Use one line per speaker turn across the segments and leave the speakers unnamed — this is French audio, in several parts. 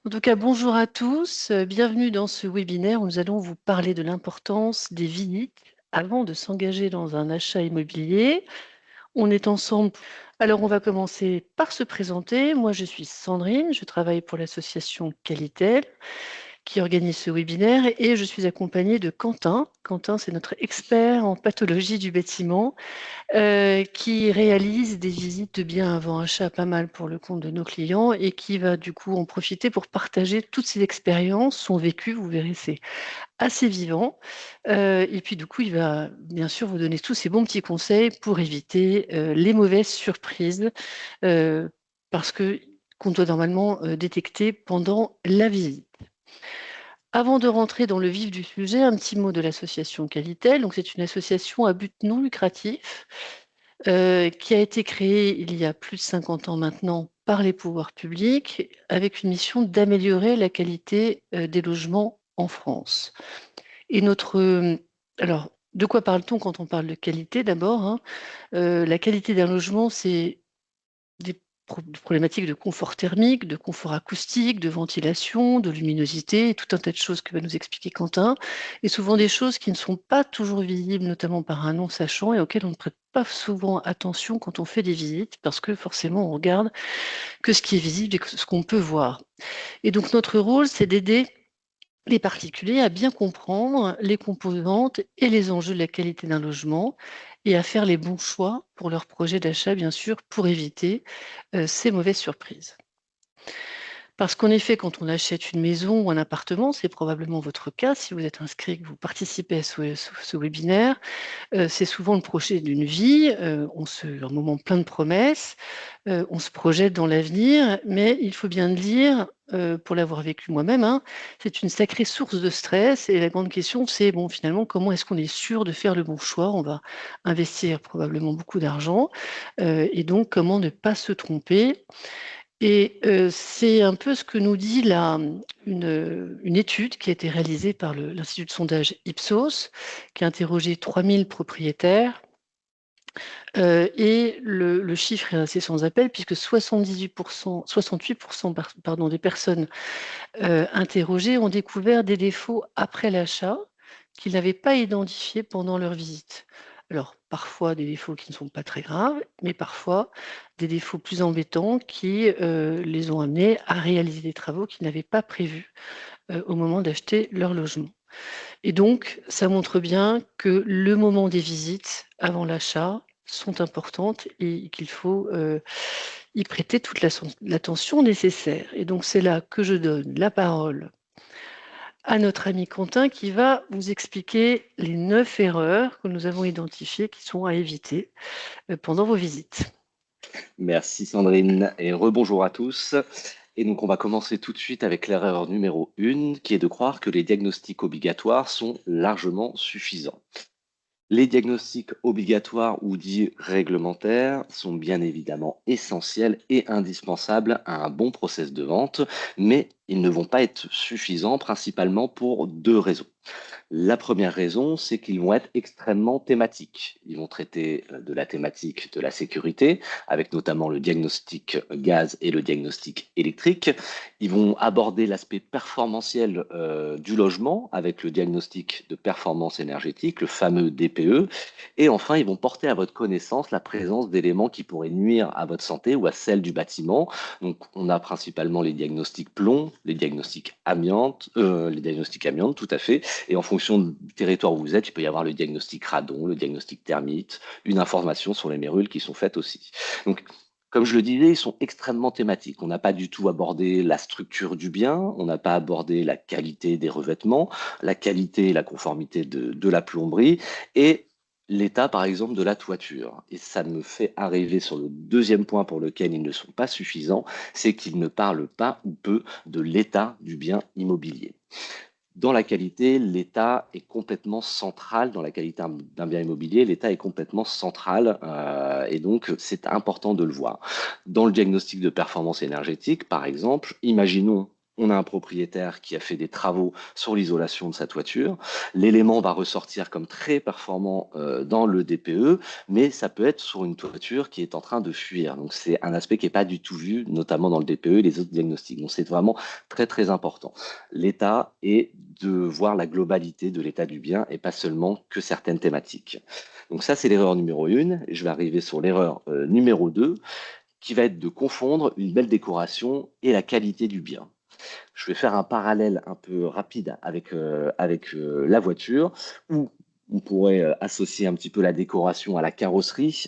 En tout cas, bonjour à tous. Bienvenue dans ce webinaire où nous allons vous parler de l'importance des visites avant de s'engager dans un achat immobilier. On est ensemble. Alors, on va commencer par se présenter. Moi, je suis Sandrine. Je travaille pour l'association Qualitel qui organise ce webinaire et je suis accompagnée de Quentin. Quentin, c'est notre expert en pathologie du bâtiment qui réalise des visites de biens avant achat pas mal pour le compte de nos clients et qui va du coup en profiter pour partager toutes ses expériences, son vécu. Vous verrez, c'est assez vivant. Et puis du coup, il va bien sûr vous donner tous ses bons petits conseils pour éviter les mauvaises surprises euh, parce que qu'on doit normalement détecter pendant la visite. Avant de rentrer dans le vif du sujet, un petit mot de l'association Qualitel. Donc, c'est une association à but non lucratif qui a été créée il y a plus de 50 ans maintenant par les pouvoirs publics, avec une mission d'améliorer la qualité des logements en France. Et alors, de quoi parle-t-on quand on parle de qualité d'abord, hein? La qualité d'un logement, c'est des problématiques de confort thermique, de confort acoustique, de ventilation, de luminosité, et tout un tas de choses que va nous expliquer Quentin, et souvent des choses qui ne sont pas toujours visibles, notamment par un non-sachant, et auxquelles on ne prête pas souvent attention quand on fait des visites, parce que forcément on regarde que ce qui est visible et que ce qu'on peut voir. Et donc notre rôle, c'est d'aider les particuliers à bien comprendre les composantes et les enjeux de la qualité d'un logement et à faire les bons choix pour leur projet d'achat, bien sûr, pour éviter ces mauvaises surprises. Parce qu'en effet, quand on achète une maison ou un appartement, c'est probablement votre cas, si vous êtes inscrit, que vous participez à ce webinaire, c'est souvent le projet d'une vie, un moment plein de promesses, on se projette dans l'avenir, mais il faut bien le dire, pour l'avoir vécu moi-même, hein, c'est une sacrée source de stress et la grande question, c'est bon, finalement, comment est-ce qu'on est sûr de faire le bon choix? On va investir probablement beaucoup d'argent, et donc comment ne pas se tromper? Et c'est un peu ce que nous dit une étude qui a été réalisée par l'institut de sondage Ipsos, qui a interrogé 3000 propriétaires. Et le chiffre est assez sans appel puisque 68% pardon, des personnes interrogées ont découvert des défauts après l'achat qu'ils n'avaient pas identifiés pendant leur visite. Alors, parfois des défauts qui ne sont pas très graves, mais parfois des défauts plus embêtants qui les ont amenés à réaliser des travaux qu'ils n'avaient pas prévus au moment d'acheter leur logement. Et donc, ça montre bien que le moment des visites avant l'achat sont importantes et qu'il faut y prêter toute l'attention nécessaire. Et donc, c'est là que je donne la parole à notre ami Quentin qui va vous expliquer les 9 erreurs que nous avons identifiées qui sont à éviter pendant vos visites.
Merci Sandrine et rebonjour à tous. Et donc on va commencer tout de suite avec l'erreur numéro 1 qui est de croire que les diagnostics obligatoires sont largement suffisants. Les diagnostics obligatoires ou dits réglementaires sont bien évidemment essentiels et indispensables à un bon process de vente, mais ils ne vont pas être suffisants principalement pour deux raisons. La première raison, c'est qu'ils vont être extrêmement thématiques. Ils vont traiter de la thématique de la sécurité, avec notamment le diagnostic gaz et le diagnostic électrique. Ils vont aborder l'aspect performantiel du logement, avec le diagnostic de performance énergétique, le fameux DPE. Et enfin, ils vont porter à votre connaissance la présence d'éléments qui pourraient nuire à votre santé ou à celle du bâtiment. Donc, on a principalement les diagnostics amiante, tout à fait. Et en fonction du territoire où vous êtes, il peut y avoir le diagnostic radon, le diagnostic thermite, une information sur les mérules qui sont faites aussi. Donc, comme je le disais, ils sont extrêmement thématiques. On n'a pas du tout abordé la structure du bien, on n'a pas abordé la qualité des revêtements, la qualité et la conformité de la plomberie et l'état, par exemple, de la toiture. Et ça me fait arriver sur le deuxième point pour lequel ils ne sont pas suffisants, c'est qu'ils ne parlent pas ou peu de l'état du bien immobilier. Dans la qualité, l'État est complètement central. Dans la qualité d'un bien immobilier, l'État est complètement central et donc c'est important de le voir. Dans le diagnostic de performance énergétique, par exemple, imaginons On a un propriétaire qui a fait des travaux sur l'isolation de sa toiture. L'élément va ressortir comme très performant dans le DPE, mais ça peut être sur une toiture qui est en train de fuir. Donc c'est un aspect qui n'est pas du tout vu, notamment dans le DPE et les autres diagnostics. Donc c'est vraiment très très important. L'état est de voir la globalité de l'état du bien et pas seulement que certaines thématiques. Donc ça c'est l'erreur numéro 1. Et je vais arriver sur l'erreur numéro 2, qui va être de confondre une belle décoration et la qualité du bien. Je vais faire un parallèle un peu rapide avec la voiture, où on pourrait associer un petit peu la décoration à la carrosserie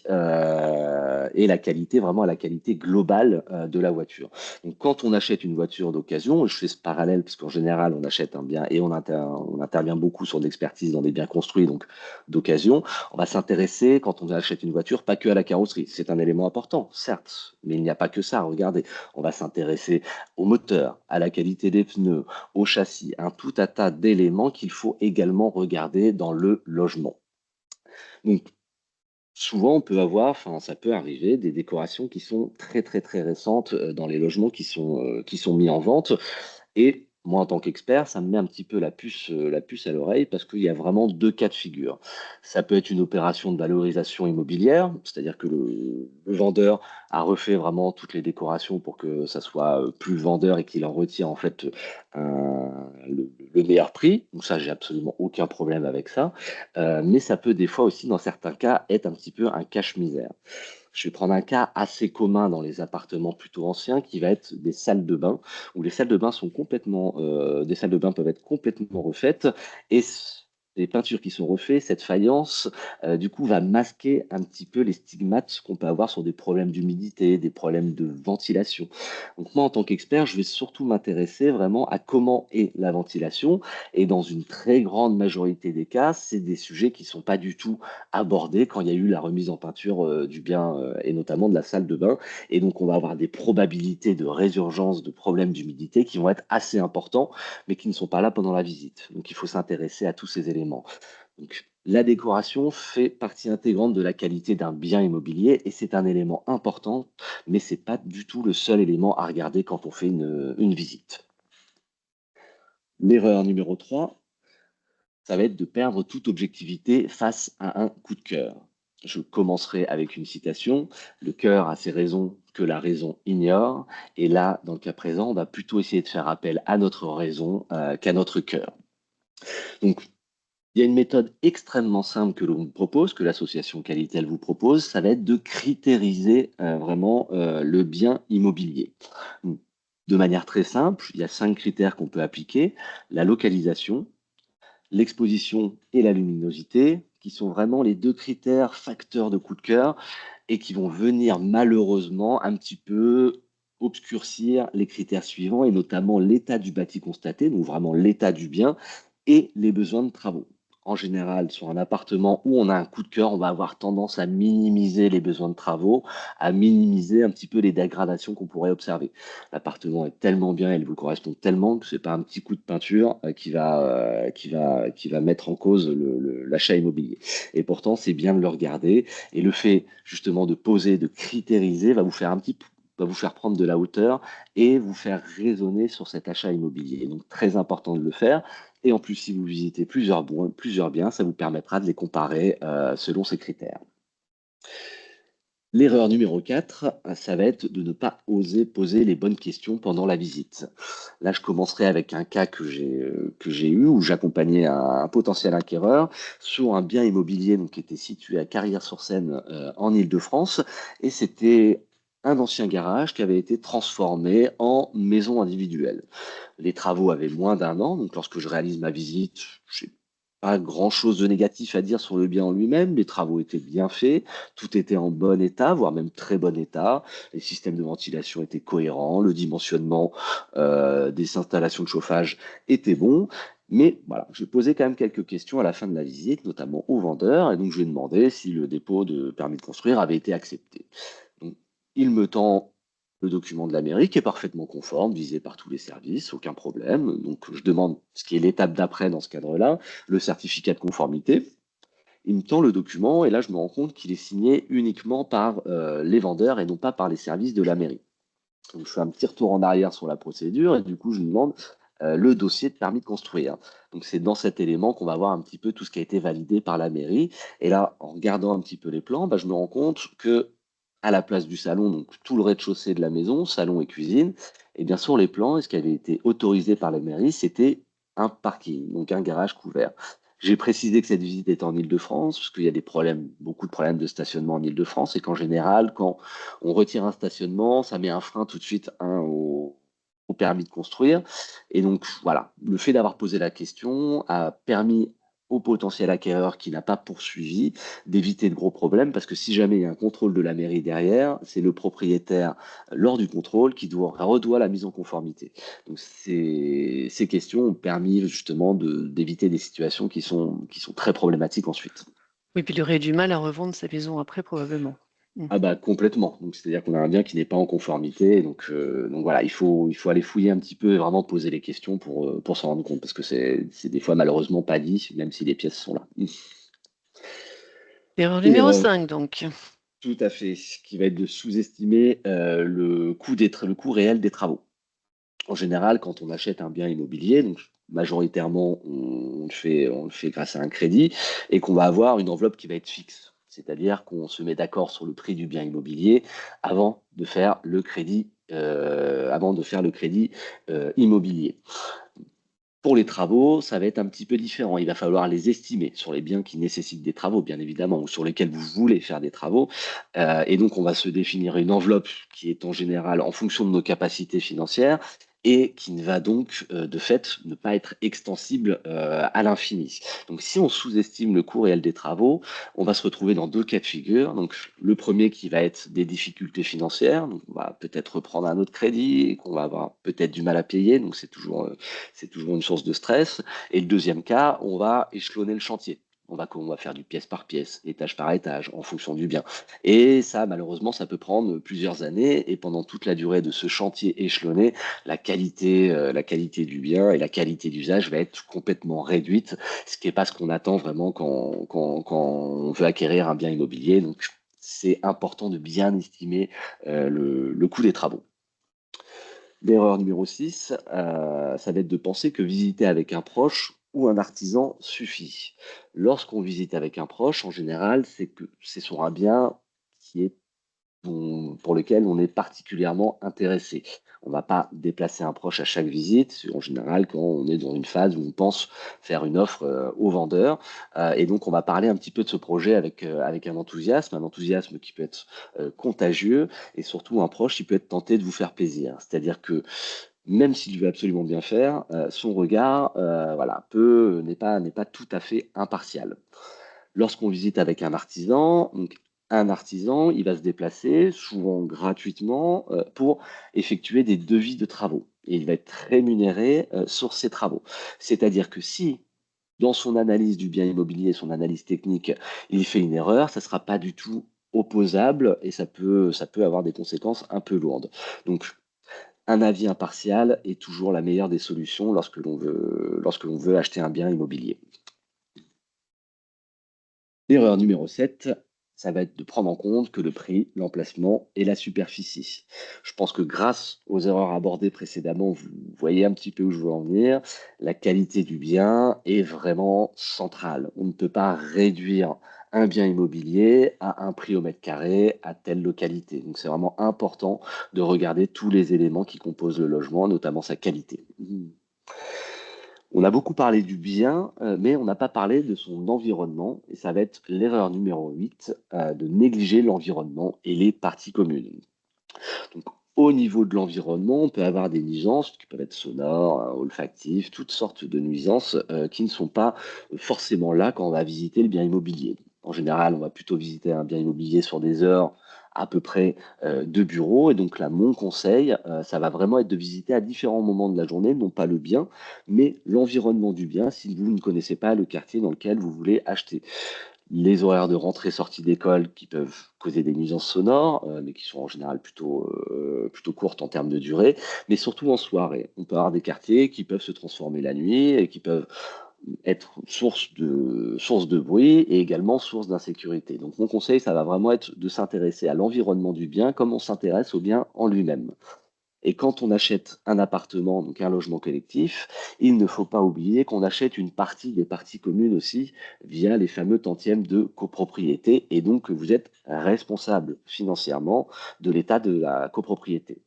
et la qualité, vraiment à la qualité globale de la voiture. Donc, quand on achète une voiture d'occasion, je fais ce parallèle parce qu'en général, on achète un bien et on intervient beaucoup sur l'expertise dans des biens construits, donc d'occasion. On va s'intéresser, quand on achète une voiture, pas que à la carrosserie. C'est un élément important, certes, mais il n'y a pas que ça. Regardez, on va s'intéresser au moteur, à la qualité des pneus, au châssis, un tout un tas d'éléments qu'il faut également regarder dans le logement. Donc, souvent, on peut avoir, enfin, ça peut arriver, des décorations qui sont très, très, très récentes dans les logements qui sont mis en vente. Et moi, en tant qu'expert, ça me met un petit peu la puce à l'oreille parce qu'il y a vraiment deux cas de figure. Ça peut être une opération de valorisation immobilière, c'est-à-dire que le vendeur a refait vraiment toutes les décorations pour que ça soit plus vendeur et qu'il en retire en fait le meilleur prix. Donc ça, j'ai absolument aucun problème avec ça. Mais ça peut des fois aussi, dans certains cas, être un petit peu un cache-misère. Je vais prendre un cas assez commun dans les appartements plutôt anciens qui va être des salles de bain, où les salles de bain sont des salles de bain peuvent être complètement refaites et les peintures qui sont refaites, cette faïence, du coup, va masquer un petit peu les stigmates qu'on peut avoir sur des problèmes d'humidité, des problèmes de ventilation. Donc moi, en tant qu'expert, je vais surtout m'intéresser vraiment à comment est la ventilation et dans une très grande majorité des cas, c'est des sujets qui ne sont pas du tout abordé quand il y a eu la remise en peinture du bien et notamment de la salle de bain. Et donc, on va avoir des probabilités de résurgence de problèmes d'humidité qui vont être assez importants, mais qui ne sont pas là pendant la visite. Donc, il faut s'intéresser à tous ces éléments. Donc, la décoration fait partie intégrante de la qualité d'un bien immobilier et c'est un élément important, mais c'est pas du tout le seul élément à regarder quand on fait une visite. L'erreur numéro 3, ça va être de perdre toute objectivité face à un coup de cœur. Je commencerai avec une citation. Le cœur a ses raisons que la raison ignore. Et là, dans le cas présent, on va plutôt essayer de faire appel à notre raison qu'à notre cœur. Donc, il y a une méthode extrêmement simple que l'on vous propose, que l'association Qualitel vous propose, ça va être de critériser vraiment le bien immobilier. Donc, de manière très simple, il y a 5 critères qu'on peut appliquer. La localisation, l'exposition et la luminosité, qui sont vraiment les deux critères facteurs de coup de cœur et qui vont venir malheureusement un petit peu obscurcir les critères suivants et notamment l'état du bâti constaté, donc vraiment l'état du bien et les besoins de travaux. En général, sur un appartement où on a un coup de cœur, on va avoir tendance à minimiser les besoins de travaux, à minimiser un petit peu les dégradations qu'on pourrait observer. L'appartement est tellement bien, il vous correspond tellement que c'est pas un petit coup de peinture qui va mettre en cause l'achat immobilier. Et pourtant, c'est bien de le regarder. Et le fait justement de poser, de critériser, va vous faire prendre de la hauteur et vous faire raisonner sur cet achat immobilier. Donc très important de le faire. Et en plus, si vous visitez plusieurs biens, ça vous permettra de les comparer selon ces critères. L'erreur numéro 4, ça va être de ne pas oser poser les bonnes questions pendant la visite. Là, je commencerai avec un cas que j'ai eu où j'accompagnais un potentiel acquéreur sur un bien immobilier donc, qui était situé à Carrière-sur-Seine en Île-de-France et c'était un ancien garage qui avait été transformé en maison individuelle. Les travaux avaient moins d'un an, donc lorsque je réalise ma visite, j'ai pas grand-chose de négatif à dire sur le bien en lui-même. Les travaux étaient bien faits, tout était en bon état, voire même très bon état. Les systèmes de ventilation étaient cohérents, le dimensionnement des installations de chauffage était bon. Mais voilà, j'ai posé quand même quelques questions à la fin de la visite, notamment au vendeur, et donc je lui ai demandé si le dépôt de permis de construire avait été accepté. Donc, il me tend le document de la mairie qui est parfaitement conforme, visé par tous les services, aucun problème. Donc, je demande ce qui est l'étape d'après dans ce cadre-là, le certificat de conformité. Il me tend le document et là, je me rends compte qu'il est signé uniquement par les vendeurs et non pas par les services de la mairie. Donc, je fais un petit retour en arrière sur la procédure et du coup, je lui demande le dossier de permis de construire. Donc, c'est dans cet élément qu'on va voir un petit peu tout ce qui a été validé par la mairie. Et là, en regardant un petit peu les plans, bah, je me rends compte que à la place du salon, donc tout le rez-de-chaussée de la maison, salon et cuisine, et bien sur les plans, et ce qui avait été autorisé par la mairie, c'était un parking, donc un garage couvert. J'ai précisé que cette visite était en Île-de-France, parce qu'il y a des problèmes, beaucoup de problèmes de stationnement en Île-de-France, et qu'en général, quand on retire un stationnement, ça met un frein tout de suite au permis de construire. Et donc, voilà, le fait d'avoir posé la question a permis au potentiel acquéreur qui n'a pas poursuivi d'éviter de gros problèmes, parce que si jamais il y a un contrôle de la mairie derrière, c'est le propriétaire, lors du contrôle, qui redoit la mise en conformité. Donc, ces questions ont permis justement d'éviter des situations qui sont très problématiques ensuite.
Oui, puis il aurait du mal à revendre sa maison après, probablement. Mmh.
Ah bah complètement. Donc c'est-à-dire qu'on a un bien qui n'est pas en conformité. Donc voilà, il faut aller fouiller un petit peu et vraiment poser les questions pour s'en rendre compte parce que c'est des fois malheureusement pas dit, même si les pièces sont là.
Erreur numéro
Erreur
5 donc.
tout à fait, qui va être de sous-estimer le coût réel des travaux. En général, quand on achète un bien immobilier, donc majoritairement on le fait grâce à un crédit et qu'on va avoir une enveloppe qui va être fixe. C'est-à-dire qu'on se met d'accord sur le prix du bien immobilier avant de faire le crédit, immobilier. Pour les travaux, ça va être un petit peu différent. Il va falloir les estimer sur les biens qui nécessitent des travaux, bien évidemment, ou sur lesquels vous voulez faire des travaux. Et donc, on va se définir une enveloppe qui est en général en fonction de nos capacités financières et qui ne va donc, de fait, ne pas être extensible à l'infini. Donc, si on sous-estime le coût réel des travaux, on va se retrouver dans deux cas de figure. Donc, le premier qui va être des difficultés financières. Donc, on va peut-être reprendre un autre crédit et qu'on va avoir peut-être du mal à payer. Donc, c'est toujours une source de stress. Et le deuxième cas, on va échelonner le chantier. On va faire du pièce par pièce, étage par étage, en fonction du bien. Et ça, malheureusement, ça peut prendre plusieurs années. Et pendant toute la durée de ce chantier échelonné, la qualité du bien et la qualité d'usage va être complètement réduite, ce qui n'est pas ce qu'on attend vraiment quand on veut acquérir un bien immobilier. Donc, c'est important de bien estimer le coût des travaux. L'erreur numéro 6, ça va être de penser que visiter avec un proche ou un artisan suffit. Lorsqu'on visite avec un proche, en général, c'est que c'est sur un bien qui est pour lequel on est particulièrement intéressé. On ne va pas déplacer un proche à chaque visite, en général quand on est dans une phase où on pense faire une offre au vendeur. Et donc on va parler un petit peu de ce projet avec un enthousiasme qui peut être contagieux, et surtout un proche qui peut être tenté de vous faire plaisir. C'est-à-dire que même s'il veut absolument bien faire, son regard voilà, n'est pas tout à fait impartial. Lorsqu'on visite avec un artisan, il va se déplacer, souvent gratuitement, pour effectuer des devis de travaux. Et il va être rémunéré sur ces travaux. C'est-à-dire que si, dans son analyse du bien immobilier, son analyse technique, il fait une erreur, ça ne sera pas du tout opposable et ça peut avoir des conséquences un peu lourdes. Donc, un avis impartial est toujours la meilleure des solutions lorsque l'on veut acheter un bien immobilier. L'erreur numéro 7, ça va être de prendre en compte que le prix, l'emplacement et la superficie. Je pense que grâce aux erreurs abordées précédemment, vous voyez un petit peu où je veux en venir. La qualité du bien est vraiment centrale. On ne peut pas réduire un bien immobilier à un prix au mètre carré à telle localité. Donc c'est vraiment important de regarder tous les éléments qui composent le logement, notamment sa qualité. On a beaucoup parlé du bien, mais on n'a pas parlé de son environnement, et ça va être l'erreur numéro 8, de négliger l'environnement et les parties communes. Donc, au niveau de l'environnement, on peut avoir des nuisances qui peuvent être sonores, olfactives, toutes sortes de nuisances qui ne sont pas forcément là quand on va visiter le bien immobilier. En général, on va plutôt visiter un bien immobilier sur des heures à peu près de bureau. Et donc là, mon conseil, ça va vraiment être de visiter à différents moments de la journée, non pas le bien, mais l'environnement du bien si vous ne connaissez pas le quartier dans lequel vous voulez acheter. Les horaires de rentrée-sortie d'école qui peuvent causer des nuisances sonores, mais qui sont en général plutôt courtes en termes de durée, mais surtout en soirée. On peut avoir des quartiers qui peuvent se transformer la nuit et qui peuvent être source de bruit et également source d'insécurité. Donc mon conseil, ça va vraiment être de s'intéresser à l'environnement du bien comme on s'intéresse au bien en lui-même. Et quand on achète un appartement, donc un logement collectif, il ne faut pas oublier qu'on achète une partie des parties communes aussi via les fameux tantièmes de copropriété, et donc que vous êtes responsable financièrement de l'état de la copropriété.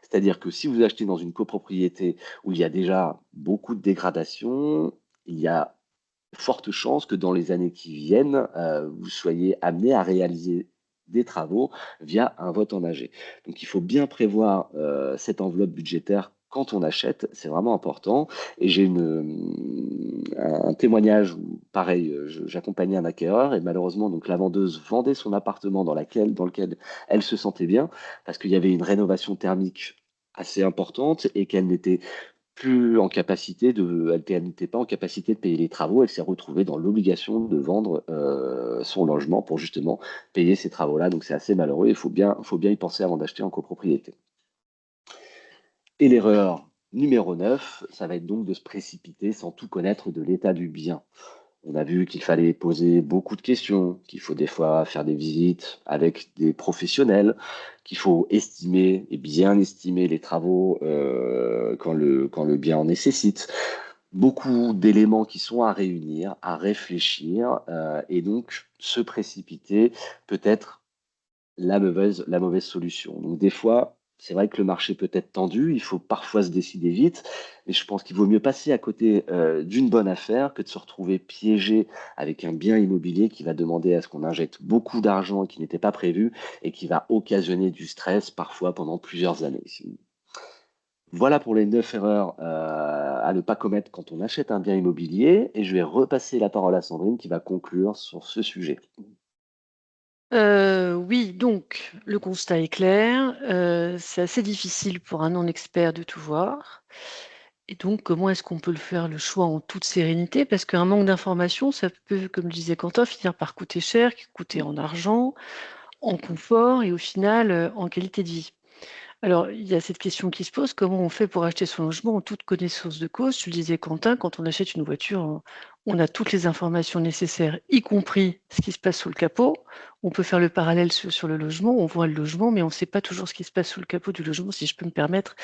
C'est-à-dire que si vous achetez dans une copropriété où il y a déjà beaucoup de dégradation, il y a forte chance que dans les années qui viennent, vous soyez amené à réaliser des travaux via un vote en AG. Donc il faut bien prévoir cette enveloppe budgétaire quand on achète, c'est vraiment important. Et j'ai un témoignage où, pareil, j'accompagnais un acquéreur et malheureusement, donc la vendeuse vendait son appartement dans lequel elle se sentait bien parce qu'il y avait une rénovation thermique assez importante et qu'elle n'était plus en capacité elle n'était pas en capacité de payer les travaux. Elle s'est retrouvée dans l'obligation de vendre son logement pour justement payer ces travaux-là. Donc c'est assez malheureux. Faut bien y penser avant d'acheter en copropriété. Et l'erreur numéro 9, ça va être donc de se précipiter sans tout connaître de l'état du bien. On a vu qu'il fallait poser beaucoup de questions, qu'il faut des fois faire des visites avec des professionnels, qu'il faut estimer et bien estimer les travaux quand le bien en nécessite. Beaucoup d'éléments qui sont à réunir, à réfléchir, et donc se précipiter peut être la mauvaise solution. Donc des fois, c'est vrai que le marché peut être tendu, il faut parfois se décider vite, mais je pense qu'il vaut mieux passer à côté d'une bonne affaire que de se retrouver piégé avec un bien immobilier qui va demander à ce qu'on injecte beaucoup d'argent qui n'était pas prévu et qui va occasionner du stress parfois pendant plusieurs années. Voilà pour les 9 erreurs à ne pas commettre quand on achète un bien immobilier, et je vais repasser la parole à Sandrine qui va conclure sur ce sujet.
Oui, donc le constat est clair, c'est assez difficile pour un non-expert de tout voir et donc comment est-ce qu'on peut le faire le choix en toute sérénité? Parce qu'un manque d'information, ça peut, comme le disait Quentin, finir par coûter cher, coûter en argent, en confort et au final, en qualité de vie. Alors, il y a cette question qui se pose, comment on fait pour acheter son logement en toute connaissance de cause? Tu le disais Quentin, quand on achète une voiture, on a toutes les informations nécessaires, y compris ce qui se passe sous le capot. On peut faire le parallèle sur le logement, on voit le logement, mais on ne sait pas toujours ce qui se passe sous le capot du logement, si je peux me permettre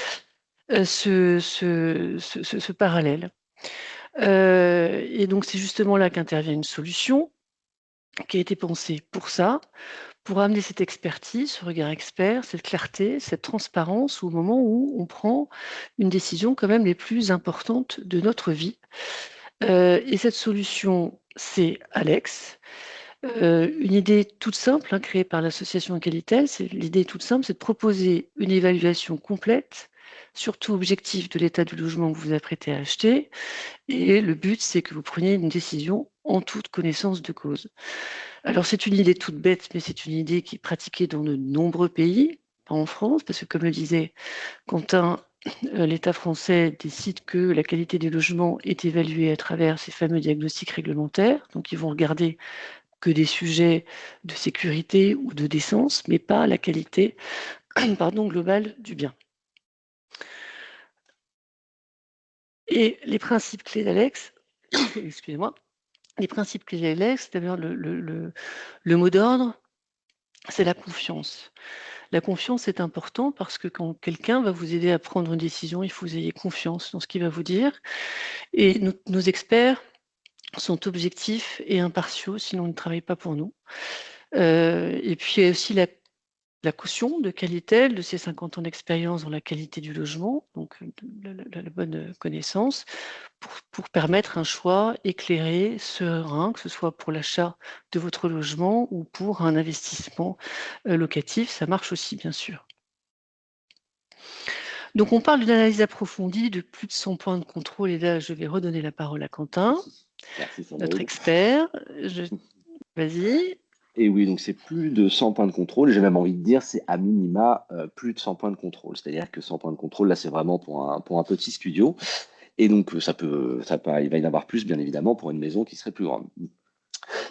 ce parallèle. Et donc c'est justement là qu'intervient une solution qui a été pensée pour ça, pour amener cette expertise, ce regard expert, cette clarté, cette transparence au moment où on prend une décision quand même les plus importantes de notre vie. Et cette solution, c'est Alex. Une idée toute simple, hein, créée par l'association Qualitel, l'idée toute simple, c'est de proposer une évaluation complète, surtout objective de l'état du logement que vous vous apprêtez à acheter. Et le but, c'est que vous preniez une décision en toute connaissance de cause. Alors c'est une idée toute bête, mais c'est une idée qui est pratiquée dans de nombreux pays, pas en France, parce que comme le disait Quentin, l'État français décide que la qualité des logements est évaluée à travers ces fameux diagnostics réglementaires. Donc ils vont regarder que des sujets de sécurité ou de décence, mais pas la qualité pardon, globale du bien. Et les principes clés d'Alex, excusez-moi, les principes clés d'Alex, c'est-à-dire le mot d'ordre, c'est la confiance. La confiance est important parce que quand quelqu'un va vous aider à prendre une décision, il faut que vous ayez confiance dans ce qu'il va vous dire. Et nos experts sont objectifs et impartiaux, sinon ils ne travaillent pas pour nous. Et puis il y a aussi la caution de Qualitel, de ses 50 ans d'expérience dans la qualité du logement, donc la bonne connaissance, pour permettre un choix éclairé, serein, que ce soit pour l'achat de votre logement ou pour un investissement locatif. Ça marche aussi, bien sûr. Donc on parle d'une analyse approfondie de plus de 100 points de contrôle et là je vais redonner la parole à Quentin,
Merci
notre
Sandrine.
expert. Vas-y.
Et oui, donc c'est plus de 100 points de contrôle. J'ai même envie de dire, c'est à minima plus de 100 points de contrôle. C'est-à-dire que 100 points de contrôle, là, c'est vraiment pour un petit studio. Et donc, il va y en avoir plus, bien évidemment, pour une maison qui serait plus grande.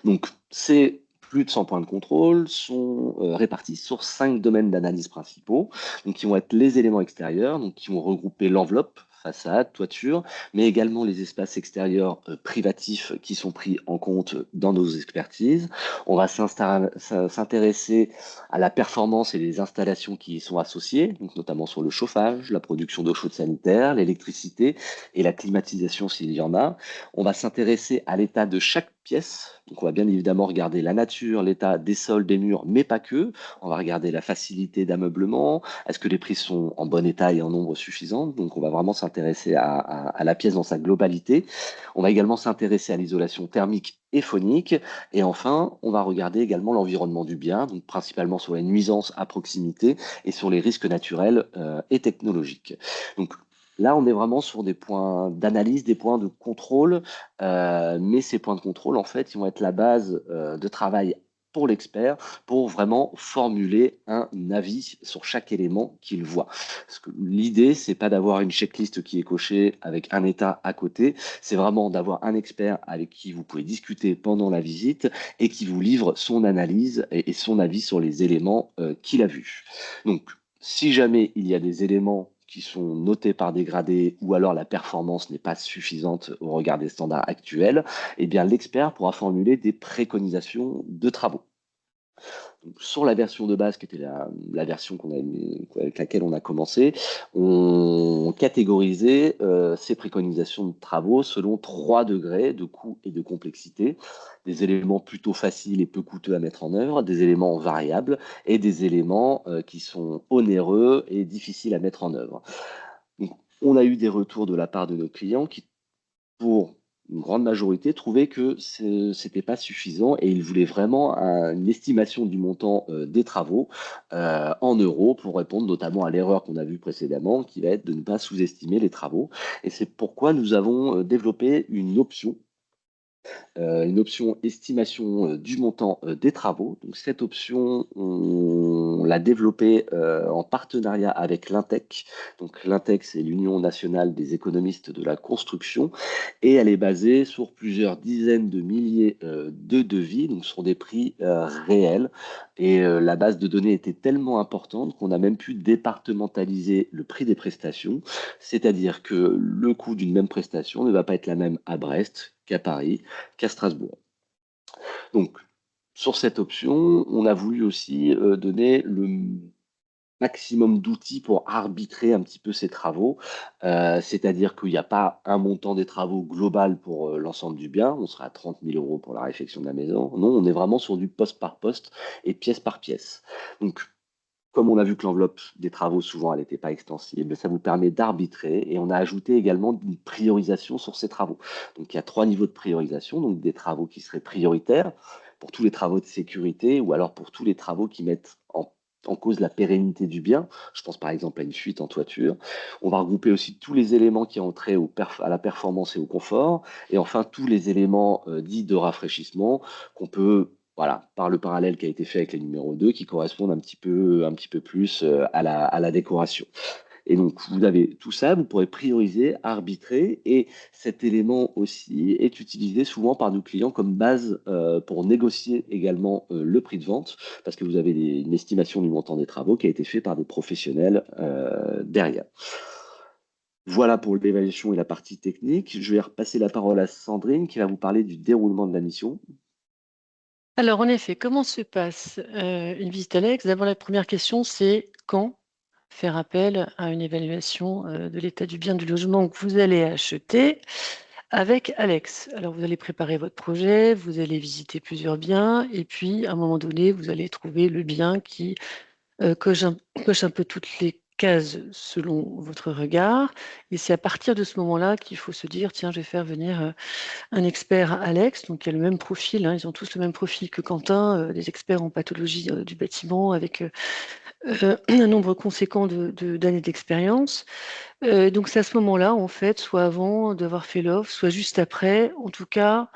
Donc, ces plus de 100 points de contrôle sont répartis sur 5 domaines d'analyse principaux, donc qui vont être les éléments extérieurs, donc qui vont regrouper l'enveloppe façade, toiture, mais également les espaces extérieurs privatifs qui sont pris en compte dans nos expertises. On va s'intéresser à la performance et les installations qui y sont associées, donc notamment sur le chauffage, la production d'eau chaude sanitaire, l'électricité et la climatisation s'il y en a. On va s'intéresser à l'état de chaque pièce. Donc on va bien évidemment regarder la nature, l'état des sols, des murs, mais pas que. On va regarder la facilité d'ameublement. Est-ce que les prises sont en bon état et en nombre suffisant? Donc on va vraiment s'intéresser à la pièce dans sa globalité. On va également s'intéresser à l'isolation thermique et phonique. Et enfin, on va regarder également l'environnement du bien, donc principalement sur les nuisances à proximité et sur les risques naturels et technologiques. Donc là, on est vraiment sur des points d'analyse, des points de contrôle, mais ces points de contrôle, en fait, ils vont être la base de travail pour l'expert pour vraiment formuler un avis sur chaque élément qu'il voit. Parce que l'idée, c'est pas d'avoir une checklist qui est cochée avec un état à côté, c'est vraiment d'avoir un expert avec qui vous pouvez discuter pendant la visite et qui vous livre son analyse et son avis sur les éléments qu'il a vus. Donc, si jamais il y a des éléments qui sont notés par dégradé ou alors la performance n'est pas suffisante au regard des standards actuels, eh bien l'expert pourra formuler des préconisations de travaux. Donc, sur la version de base, qui était la version avec laquelle on a commencé, on catégorisait ces préconisations de travaux selon 3 degrés de coût et de complexité, des éléments plutôt faciles et peu coûteux à mettre en œuvre, des éléments variables et des éléments qui sont onéreux et difficiles à mettre en œuvre. Donc, on a eu des retours de la part de nos clients qui, pour une grande majorité, trouvaient que c'était pas suffisant et ils voulaient vraiment une estimation du montant des travaux en euros pour répondre notamment à l'erreur qu'on a vue précédemment, qui va être de ne pas sous-estimer les travaux. Et c'est pourquoi nous avons développé une option estimation du montant des travaux. Donc, cette option, on l'a développée en partenariat avec l'INTEC. Donc, l'INTEC, c'est l'Union nationale des économistes de la construction, et elle est basée sur plusieurs dizaines de milliers de devis, donc sur des prix réels. Et la base de données était tellement importante qu'on a même pu départementaliser le prix des prestations, c'est-à-dire que le coût d'une même prestation ne va pas être la même à Brest qu'à Paris, qu'à Strasbourg. Donc, sur cette option, on a voulu aussi donner le maximum d'outils pour arbitrer un petit peu ces travaux, c'est-à-dire qu'il n'y a pas un montant des travaux global pour l'ensemble du bien, on sera à 30 000 euros pour la réfection de la maison. Non, on est vraiment sur du poste par poste et pièce par pièce. Donc, comme on a vu que l'enveloppe des travaux, souvent, elle n'était pas extensible, ça vous permet d'arbitrer et on a ajouté également une priorisation sur ces travaux. Donc, il y a 3 niveaux de priorisation, donc des travaux qui seraient prioritaires pour tous les travaux de sécurité ou alors pour tous les travaux qui mettent en cause la pérennité du bien. Je pense par exemple à une fuite en toiture. On va regrouper aussi tous les éléments qui ont trait à la performance et au confort. Et enfin, tous les éléments dits de rafraîchissement qu'on peut, voilà, par le parallèle qui a été fait avec les numéros 2, qui correspondent un petit peu plus à la décoration. Et donc, vous avez tout ça, vous pourrez prioriser, arbitrer, et cet élément aussi est utilisé souvent par nos clients comme base pour négocier également le prix de vente, parce que vous avez une estimation du montant des travaux qui a été fait par des professionnels derrière. Voilà pour l'évaluation et la partie technique. Je vais repasser la parole à Sandrine qui va vous parler du déroulement de la mission.
Alors, en effet, comment se passe une visite Alex? D'abord, la première question, c'est quand faire appel à une évaluation de l'état du bien du logement que vous allez acheter avec Alex. Alors, vous allez préparer votre projet, vous allez visiter plusieurs biens, et puis, à un moment donné, vous allez trouver le bien qui coche un peu toutes les cases selon votre regard. Et c'est à partir de ce moment-là qu'il faut se dire, tiens, je vais faire venir un expert Alex, donc il y a le même profil, hein, ils ont tous le même profil que Quentin, des experts en pathologie du bâtiment avec un nombre conséquent d'années d'expérience. Donc c'est à ce moment-là, en fait, soit avant d'avoir fait l'offre, soit juste après, en tout cas,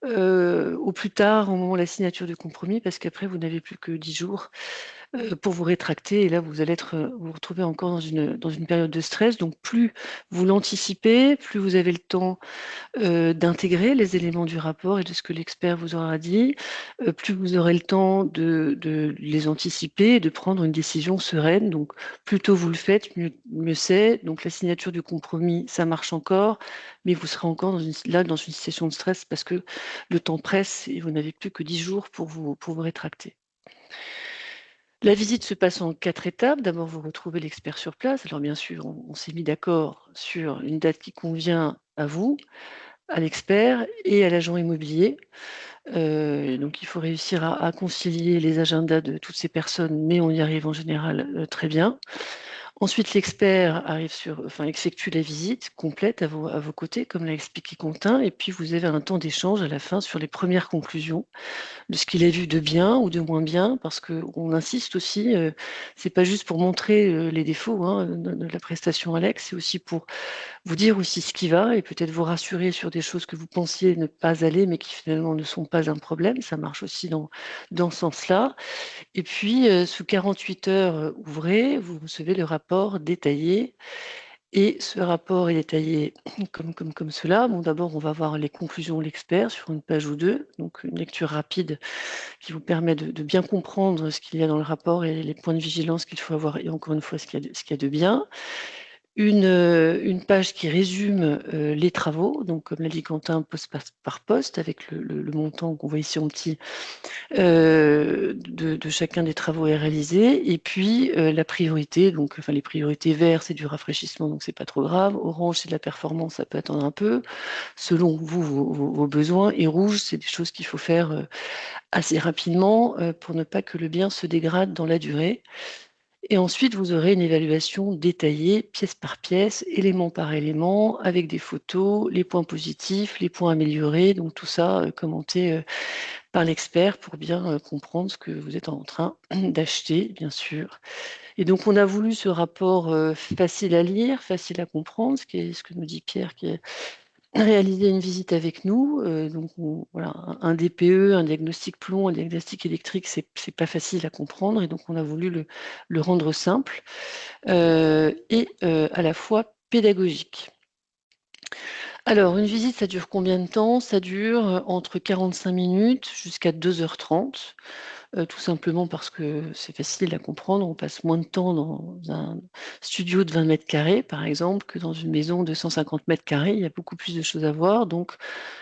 au plus tard, au moment de la signature du compromis, parce qu'après, vous n'avez plus que 10 jours pour vous rétracter. Et là, vous allez vous retrouver encore dans une période de stress. Donc, plus vous l'anticipez, plus vous avez le temps d'intégrer les éléments du rapport et de ce que l'expert vous aura dit, plus vous aurez le temps de les anticiper et de prendre une décision sereine. Donc, plus tôt vous le faites, mieux c'est. Donc, la signature du compromis, ça marche encore, mais vous serez encore là dans une situation de stress parce que le temps presse et vous n'avez plus que 10 jours pour vous rétracter. La visite se passe en 4 étapes. D'abord, vous retrouvez l'expert sur place. Alors bien sûr, on s'est mis d'accord sur une date qui convient à vous, à l'expert et à l'agent immobilier. Donc il faut réussir à concilier les agendas de toutes ces personnes, mais on y arrive en général, très bien. Ensuite, l'expert effectue la visite complète à vos côtés, comme l'a expliqué Quentin, et puis vous avez un temps d'échange à la fin sur les premières conclusions de ce qu'il a vu de bien ou de moins bien, parce qu'on insiste aussi, c'est pas juste pour montrer, les défauts, hein, de la prestation Alex, c'est aussi pour vous dire aussi ce qui va et peut-être vous rassurer sur des choses que vous pensiez ne pas aller, mais qui finalement ne sont pas un problème. Ça marche aussi dans ce sens-là. Et puis, sous 48 heures ouvrées, vous recevez le rapport détaillé. Et ce rapport est détaillé comme cela. Bon, d'abord, on va voir les conclusions de l'expert sur une page ou deux, donc une lecture rapide qui vous permet de bien comprendre ce qu'il y a dans le rapport et les points de vigilance qu'il faut avoir et encore une fois ce qu'il y a de bien. Une page qui résume les travaux, donc comme l'a dit Quentin, poste par poste, avec le montant qu'on voit ici en petit de chacun des travaux à réaliser. Et puis la priorité, donc enfin les priorités vert, c'est du rafraîchissement, donc c'est pas trop grave. Orange, c'est de la performance, ça peut attendre un peu, selon vous, vos besoins. Et rouge, c'est des choses qu'il faut faire assez rapidement pour ne pas que le bien se dégrade dans la durée. Et ensuite, vous aurez une évaluation détaillée, pièce par pièce, élément par élément, avec des photos, les points positifs, les points améliorés, donc tout ça commenté par l'expert pour bien comprendre ce que vous êtes en train d'acheter, bien sûr. Et donc, on a voulu ce rapport facile à lire, facile à comprendre, ce que nous dit Pierre, qui est réaliser une visite avec nous. Donc, voilà, un DPE, un diagnostic plomb, un diagnostic électrique, c'est pas facile à comprendre, et donc on a voulu le rendre simple et à la fois pédagogique. Alors, une visite, ça dure combien de temps? Ça dure entre 45 minutes jusqu'à 2h30. Tout simplement parce que c'est facile à comprendre. On passe moins de temps dans un studio de 20 mètres carrés, par exemple, que dans une maison de 150 mètres carrés. Il y a beaucoup plus de choses à voir. Donc,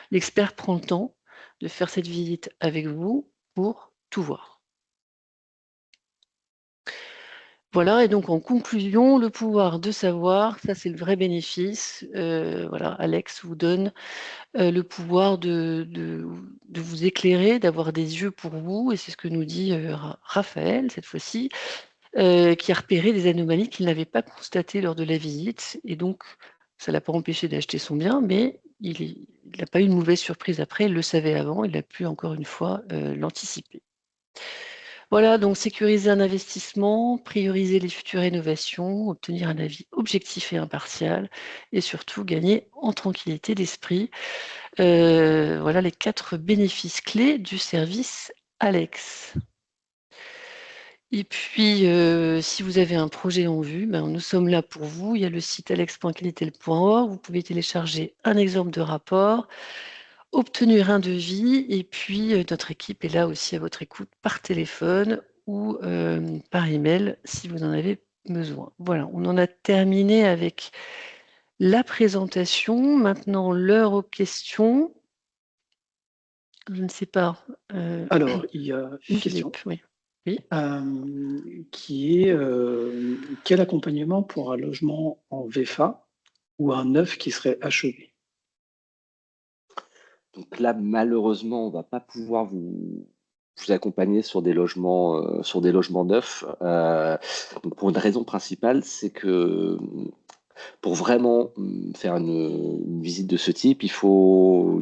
l'expert prend le temps de faire cette visite avec vous pour tout voir. Voilà, et donc en conclusion, le pouvoir de savoir, ça c'est le vrai bénéfice. Voilà, Alex vous donne le pouvoir de vous éclairer, d'avoir des yeux pour vous, et c'est ce que nous dit Raphaël cette fois-ci, qui a repéré des anomalies qu'il n'avait pas constatées lors de la visite. Et donc, ça ne l'a pas empêché d'acheter son bien, mais il n'a pas eu une mauvaise surprise après, il le savait avant, il a pu encore une fois l'anticiper. Voilà, donc sécuriser un investissement, prioriser les futures rénovations, obtenir un avis objectif et impartial, et surtout gagner en tranquillité d'esprit. Voilà les 4 bénéfices clés du service Alex. Et puis, si vous avez un projet en vue, ben, nous sommes là pour vous. Il y a le site alex.qualitel.org. Vous pouvez télécharger un exemple de rapport, obtenir un devis, et puis notre équipe est là aussi à votre écoute par téléphone ou par email si vous en avez besoin. Voilà, on en a terminé avec la présentation. Maintenant, l'heure aux questions. Je ne sais pas,
Alors, il y a une question
Philippe, oui. Oui.
qui est quel accompagnement pour un logement en VFA ou un neuf qui serait achevé?
Donc là, malheureusement, on va pas pouvoir vous accompagner sur des logements neufs. Donc pour une raison principale, c'est que pour vraiment faire une visite de ce type, il faut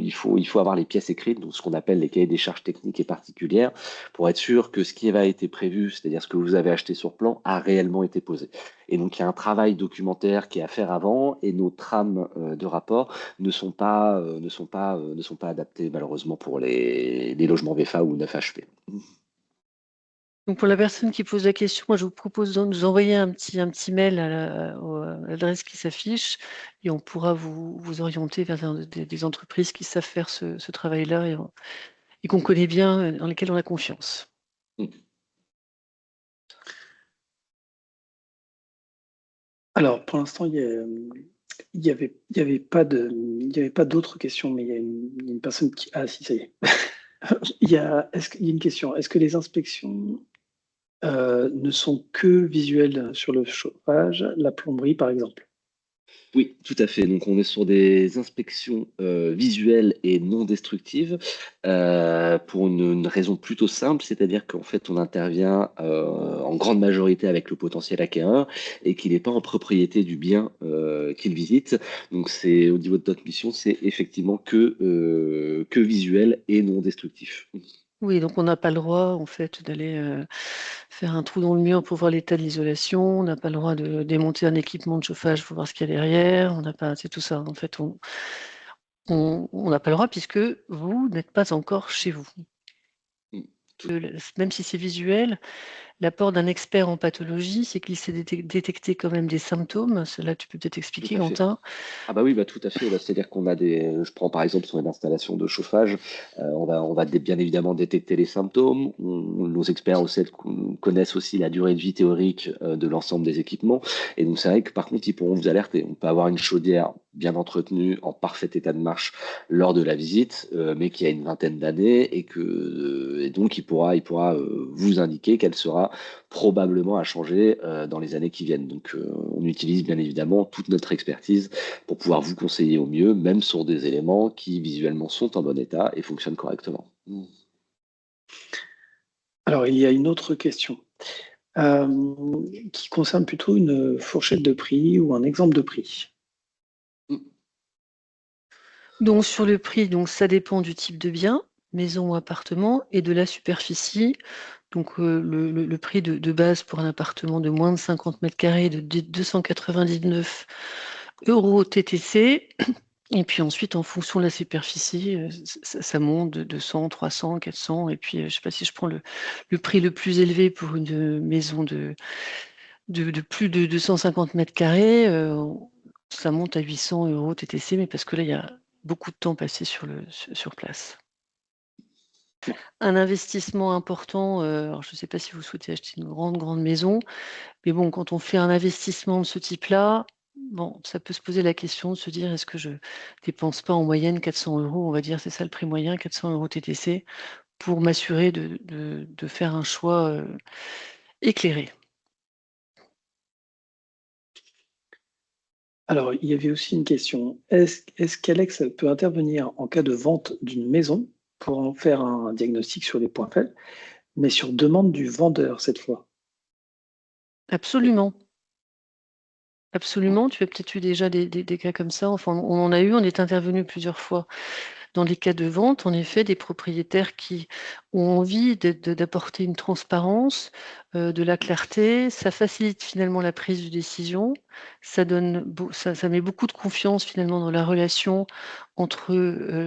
avoir les pièces écrites, donc ce qu'on appelle les cahiers des charges techniques et particulières, pour être sûr que ce qui avait été prévu, c'est-à-dire ce que vous avez acheté sur plan, a réellement été posé. Et donc il y a un travail documentaire qui est à faire avant, et nos trames de rapport ne sont pas adaptées malheureusement pour les logements VFA ou 9 HP.
Donc pour la personne qui pose la question, moi je vous propose de nous envoyer un petit mail à l'adresse qui s'affiche et on pourra vous orienter vers des entreprises qui savent faire ce travail-là et qu'on connaît bien, dans lesquelles on a confiance.
Alors, pour l'instant, il y avait pas d'autres questions, mais il y a une personne qui... Ah si, ça y est. Il y a une question. Est-ce que les inspections ne sont que visuelles sur le chauffage, la plomberie, par exemple?
Oui, tout à fait. Donc, on est sur des inspections visuelles et non destructives pour une raison plutôt simple, c'est-à-dire qu'en fait, on intervient en grande majorité avec le potentiel acquéreur et qu'il n'est pas en propriété du bien qu'il visite. Donc, c'est au niveau de notre mission, c'est effectivement que visuel et non destructif.
Oui, donc on n'a pas le droit en fait d'aller faire un trou dans le mur pour voir l'état de l'isolation, on n'a pas le droit de démonter un équipement de chauffage pour voir ce qu'il y a derrière, on n'a pas c'est tout ça. En fait, on n'a pas le droit puisque vous n'êtes pas encore chez vous.
Mm.
Même si c'est visuel, l'apport d'un expert en pathologie, c'est qu'il sait détecter quand même des symptômes. Cela, tu peux peut-être
Tout
expliquer,
à fait.
Quentin?
Ah bah oui, bah tout à fait. Bah, c'est-à-dire qu'on a je prends par exemple sur une installation de chauffage, on va bien évidemment détecter les symptômes. Nos experts aussi connaissent aussi la durée de vie théorique de l'ensemble des équipements. Et donc c'est vrai que par contre, ils pourront vous alerter. On peut avoir une chaudière bien entretenue, en parfait état de marche lors de la visite, mais qui a une vingtaine d'années et donc il pourra vous indiquer qu'elle sera probablement à changer dans les années qui viennent. Donc on utilise bien évidemment toute notre expertise pour pouvoir vous conseiller au mieux, même sur des éléments qui visuellement sont en bon état et fonctionnent correctement.
Alors, il y a une autre question qui concerne plutôt une fourchette de prix ou un exemple de prix.
Donc sur le prix, donc ça dépend du type de bien, maison ou appartement, et de la superficie. Donc le prix de base pour un appartement de moins de 50 mètres carrés de 299 euros TTC. Et puis ensuite, en fonction de la superficie, ça monte de 200, 300, 400. Et puis, je ne sais pas si je prends le prix le plus élevé pour une maison de plus de 250 mètres carrés, ça monte à 800 euros TTC, mais parce que là, il y a beaucoup de temps passé sur place. Un investissement important, alors je ne sais pas si vous souhaitez acheter une grande maison, mais bon, quand on fait un investissement de ce type-là, bon, ça peut se poser la question de se dire: «Est-ce que je dépense pas en moyenne 400 euros?» On va dire, c'est ça le prix moyen, 400 euros TTC, pour m'assurer de faire un choix, éclairé.
Alors, il y avait aussi une question. Est-ce qu'Alex peut intervenir en cas de vente d'une maison pour en faire un diagnostic sur les points faibles, mais sur demande du vendeur cette fois?
Absolument, absolument. Tu as peut-être eu déjà des cas comme ça, enfin, on en a eu, on est intervenu plusieurs fois. Dans les cas de vente, en effet, des propriétaires qui ont envie d'apporter une transparence, de la clarté, ça facilite finalement la prise de décision. Ça met beaucoup de confiance finalement dans la relation entre,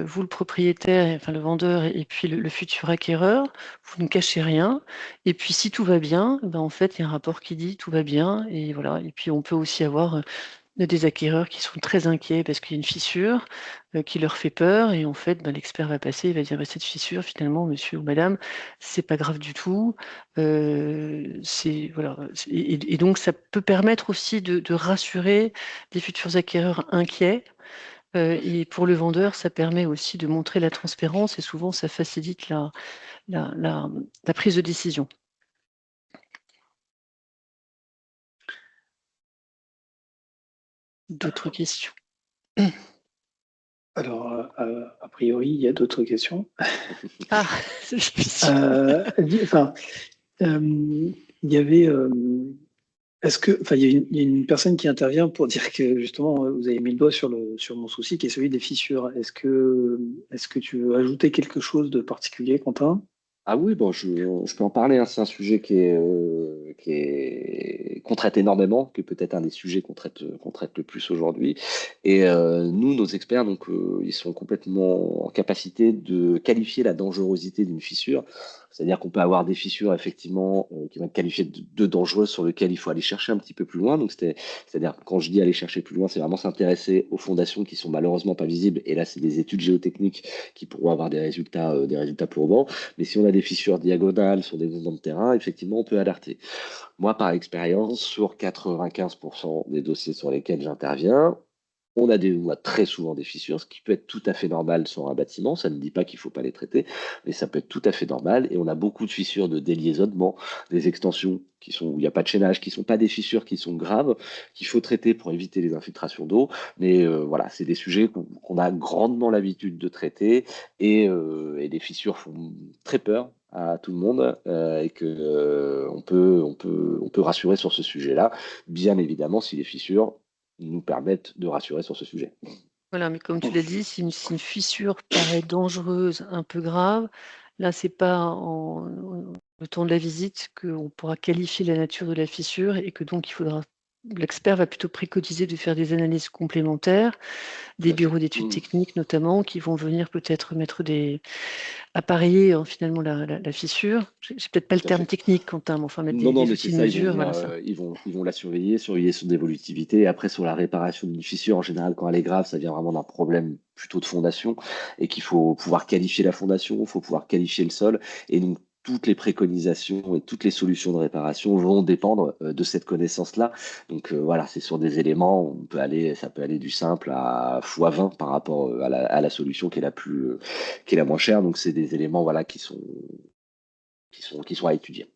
vous le propriétaire enfin le vendeur et puis le futur acquéreur. Vous ne cachez rien et puis si tout va bien, ben, en fait, il y a un rapport qui dit: «Tout va bien» et voilà et puis on peut aussi avoir, des acquéreurs qui sont très inquiets parce qu'il y a une fissure, qui leur fait peur et en fait, bah, l'expert va passer, il va dire: «Bah, cette fissure finalement monsieur ou madame, c'est pas grave du tout». C'est voilà, et donc ça peut permettre aussi de rassurer des futurs acquéreurs inquiets, et pour le vendeur, ça permet aussi de montrer la transparence et souvent ça facilite la prise de décision. D'autres questions?
Alors, a priori, il y a d'autres questions.
Ah! C'est difficile.
Enfin, il y avait, est-ce que, enfin, il y a une personne qui intervient pour dire que justement, vous avez mis le doigt sur mon souci qui est celui des fissures. Est-ce que tu veux ajouter quelque chose de particulier, Quentin?
Ah oui, bon, je peux en parler, hein. C'est un sujet qu'on traite énormément, qui est peut-être un des sujets qu'on traite le plus aujourd'hui. Et nous, nos experts, donc, ils sont complètement en capacité de qualifier la dangerosité d'une fissure. C'est-à-dire qu'on peut avoir des fissures, effectivement, qui vont être qualifiées de dangereuses, sur lesquelles il faut aller chercher un petit peu plus loin. Donc, c'est-à-dire, quand je dis aller chercher plus loin, c'est vraiment s'intéresser aux fondations qui sont malheureusement pas visibles. Et là, c'est des études géotechniques qui pourront avoir des résultats probants. Mais si on a des fissures diagonales sur des mouvements de terrain, effectivement, on peut alerter. Moi, par expérience, sur 95% des dossiers sur lesquels j'interviens, on a très souvent des fissures, ce qui peut être tout à fait normal sur un bâtiment. Ça ne dit pas qu'il ne faut pas les traiter, mais ça peut être tout à fait normal. Et on a beaucoup de fissures de déliaisonnement, des extensions où il n'y a pas de chaînage, qui ne sont pas des fissures qui sont graves, qu'il faut traiter pour éviter les infiltrations d'eau. Mais voilà, c'est des sujets qu'on a grandement l'habitude de traiter, et les fissures font très peur à tout le monde, et que on peut rassurer sur ce sujet-là, bien évidemment si les fissures nous permettent de rassurer sur ce sujet.
Voilà, mais comme tu l'as dit, si une fissure paraît dangereuse, un peu grave, là, c'est pas le temps de la visite qu'on pourra qualifier la nature de la fissure et que donc l'expert va plutôt préconiser de faire des analyses complémentaires,
Tout
des
à fait.
bureaux d'études techniques notamment, qui vont venir peut-être appareiller finalement la fissure. J'ai peut-être pas le
Tout à
terme
fait.
technique, Quentin, mais enfin mettre
Non, non,
des
mais c'est
outils de
ça, ils vont
mesure,
venir,
voilà ça.
ils vont la surveiller son évolutivité. Et après, sur la réparation d'une fissure, en général, quand elle est grave, ça vient vraiment d'un problème plutôt de fondation, et qu'il faut pouvoir qualifier la fondation, il faut pouvoir qualifier le sol. Et donc, toutes les préconisations et toutes les solutions de réparation vont dépendre de cette connaissance-là. Donc voilà, c'est sur des éléments, ça peut aller du simple à x20 par rapport à la solution qui est la moins chère. Donc c'est des éléments, voilà, qui sont à étudier.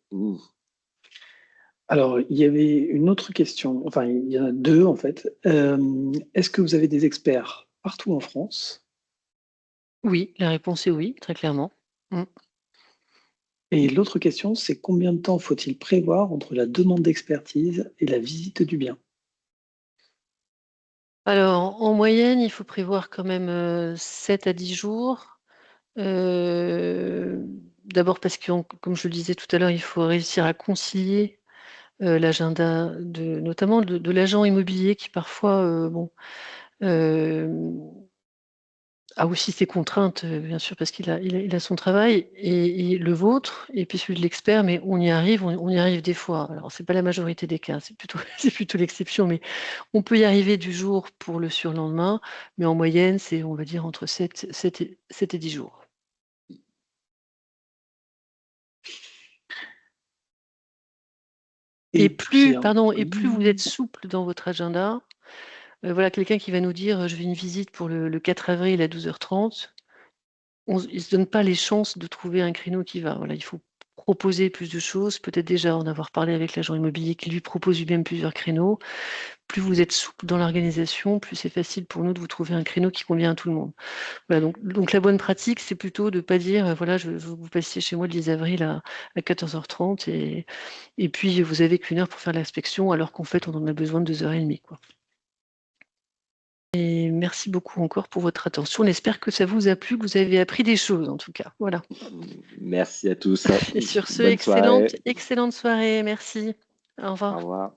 Alors, il y avait une autre question, enfin, il y en a deux en fait. Est-ce que vous avez des experts partout en France?
Oui, la réponse est oui, très clairement. Mm.
Et l'autre question, c'est combien de temps faut-il prévoir entre la demande d'expertise et la visite du bien?
Alors, en moyenne, il faut prévoir quand même 7 à 10 jours. D'abord parce que, comme je le disais tout à l'heure, il faut réussir à concilier l'agenda notamment de l'agent immobilier qui parfois euh, a aussi ses contraintes, bien sûr, parce qu'il a son travail et le vôtre, et puis celui de l'expert, mais on y arrive des fois. Alors, c'est pas la majorité des cas, c'est plutôt, c'est plutôt l'exception, mais on peut y arriver du jour pour le surlendemain, mais en moyenne, c'est, on va dire, entre 7 et 10 jours.
Et puis,
Et plus vous êtes souple dans votre agenda, voilà, quelqu'un qui va nous dire, je vais une visite pour le 4 avril à 12h30, il ne se donne pas les chances de trouver un créneau qui va. Voilà, il faut proposer plus de choses, peut-être déjà en avoir parlé avec l'agent immobilier qui lui propose lui-même plusieurs créneaux. Plus vous êtes souple dans l'organisation, plus c'est facile pour nous de vous trouver un créneau qui convient à tout le monde. Voilà, donc la bonne pratique, c'est plutôt de ne pas dire, voilà, je veux que vous passiez chez moi le 10 avril à 14h30 et puis vous avez qu'une heure pour faire l'inspection alors qu'en fait on en a besoin de 2h30, quoi. Et merci beaucoup encore pour votre attention. On espère que ça vous a plu, que vous avez appris des choses en tout cas. Voilà.
Merci à tous.
Et sur ce,
Bonne soirée.
excellente soirée. Merci. Au
Au
revoir.
revoir.